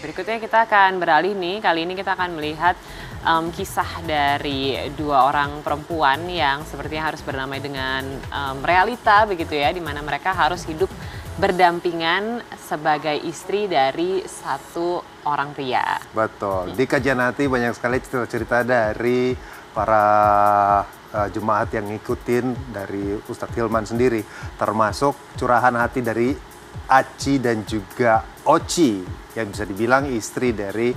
Berikutnya kita akan beralih nih, kali ini kita akan melihat kisah dari dua orang perempuan yang sepertinya harus bernamai dengan realita begitu ya, di mana mereka harus hidup berdampingan sebagai istri dari satu orang pria. Betul, di kajian hati banyak sekali cerita-cerita dari para jemaat yang ngikutin dari Ustadz Hilman sendiri, termasuk curahan hati dari Aci dan juga Oci yang bisa dibilang istri dari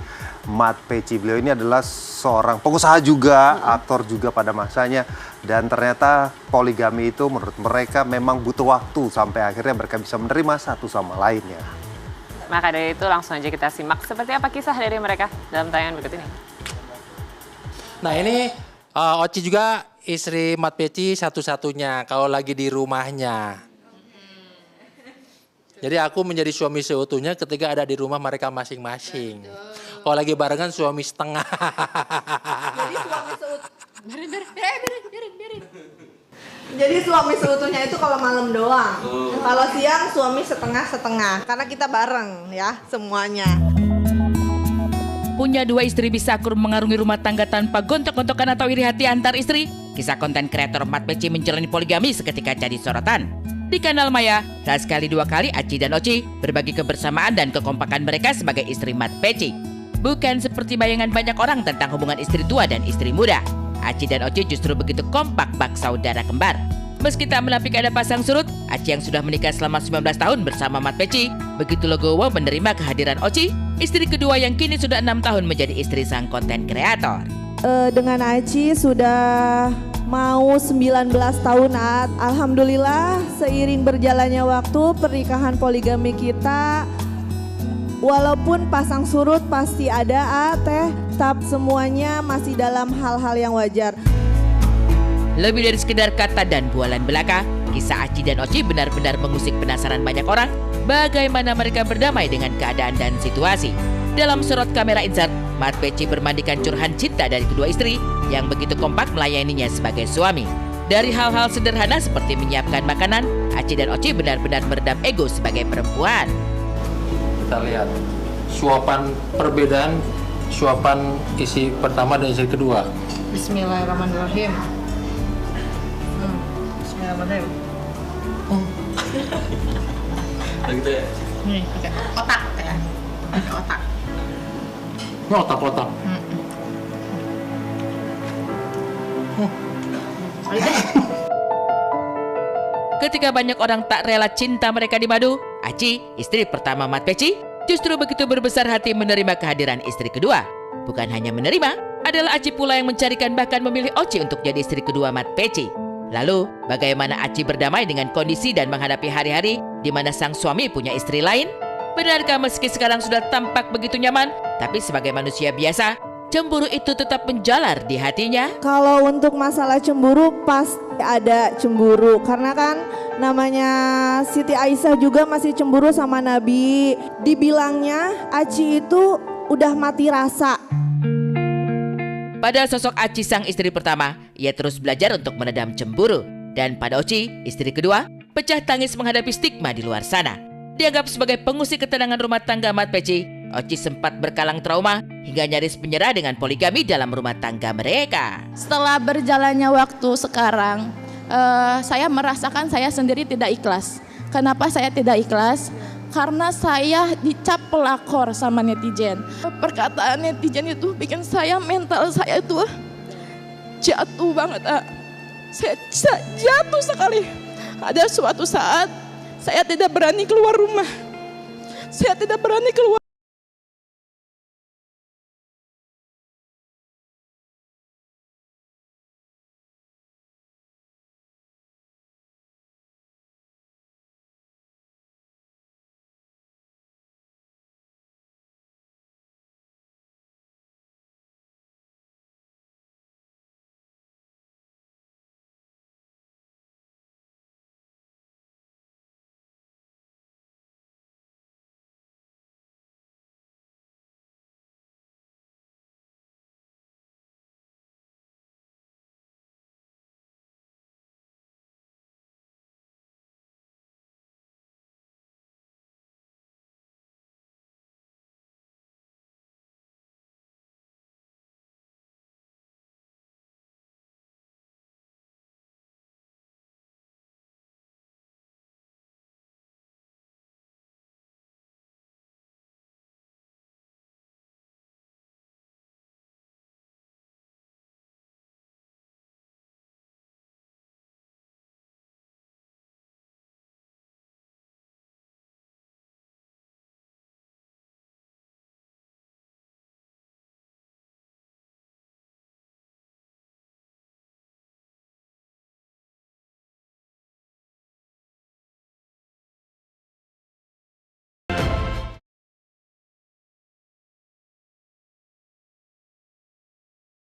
Mat Peci. Beliau ini adalah seorang pengusaha juga, aktor juga pada masanya, dan ternyata poligami itu menurut mereka memang butuh waktu sampai akhirnya mereka bisa menerima satu sama lainnya. Maka dari itu langsung aja kita simak seperti apa kisah dari mereka dalam tayangan berikut ini. Nah ini Oci juga istri Mat Peci satu-satunya kalau lagi di rumahnya. Jadi aku menjadi suami seutuhnya ketika ada di rumah mereka masing-masing. Kalau lagi barengan suami setengah. Jadi suami Jadi suami seutuhnya itu kalau malam doang. Kalau siang suami setengah-setengah. Karena kita bareng ya semuanya. Punya dua istri bisa akur mengarungi rumah tangga tanpa gontok-gontokan atau iri hati antar istri. Kisah konten kreator Mat Peci menjalani poligami seketika jadi sorotan. Di Kanal Maya, tak sekali dua kali Aci dan Oci berbagi kebersamaan dan kekompakan mereka sebagai istri Mat Peci. Bukan seperti bayangan banyak orang tentang hubungan istri tua dan istri muda. Aci dan Oci justru begitu kompak bak saudara kembar. Meski tak menampik ada pasang surut, Aci yang sudah menikah selama 19 tahun bersama Mat Peci begitu legowo menerima kehadiran Oci, istri kedua yang kini sudah 6 tahun menjadi istri sang konten kreator. Dengan Aci sudah mau 19 tahun. Alhamdulillah seiring berjalannya waktu pernikahan poligami kita, walaupun pasang surut pasti ada tetap semuanya masih dalam hal-hal yang wajar. Lebih dari sekedar kata dan bualan belaka, kisah Aci dan Oci benar-benar mengusik penasaran banyak orang bagaimana mereka berdamai dengan keadaan dan situasi. Dalam sorot kamera insert, Mat Peci bermandikan curahan cinta dari kedua istri yang begitu kompak melayaninya sebagai suami. Dari hal-hal sederhana seperti menyiapkan makanan, Aci dan Oci benar-benar meredam ego sebagai perempuan. Kita lihat suapan perbedaan, suapan isi pertama dan isi kedua. Bismillahirrahmanirrahim. Bismillahirrahmanirrahim. Gitu ya? Nih, pakai otak ya. Pakai otak. Ini otak-otak. Ketika banyak orang tak rela cinta mereka di madu, Aci, istri pertama Mat Peci, justru begitu berbesar hati menerima kehadiran istri kedua. Bukan hanya menerima, adalah Aci pula yang mencarikan bahkan memilih Oci untuk jadi istri kedua Mat Peci. Lalu, bagaimana Aci berdamai dengan kondisi dan menghadapi hari-hari di mana sang suami punya istri lain? Benarkah meski sekarang sudah tampak begitu nyaman, tapi sebagai manusia biasa, cemburu itu tetap menjalar di hatinya? Kalau untuk masalah cemburu pasti ada cemburu. Karena kan namanya Siti Aisyah juga masih cemburu sama Nabi. Dibilangnya Aci itu udah mati rasa. Pada sosok Aci sang istri pertama, ia terus belajar untuk meredam cemburu. Dan pada Oci, istri kedua, pecah tangis menghadapi stigma di luar sana. Dianggap sebagai pengusik ketenangan rumah tangga Mat Peci, Oci sempat berkalang trauma hingga nyaris menyerah dengan poligami dalam rumah tangga mereka. Setelah berjalannya waktu sekarang, saya merasakan saya sendiri tidak ikhlas. Kenapa saya tidak ikhlas? Karena saya dicap pelakor sama netizen. Perkataan netizen itu bikin saya, mental saya itu jatuh banget. Saya jatuh sekali. Ada suatu saat saya tidak berani keluar rumah. Saya tidak berani keluar.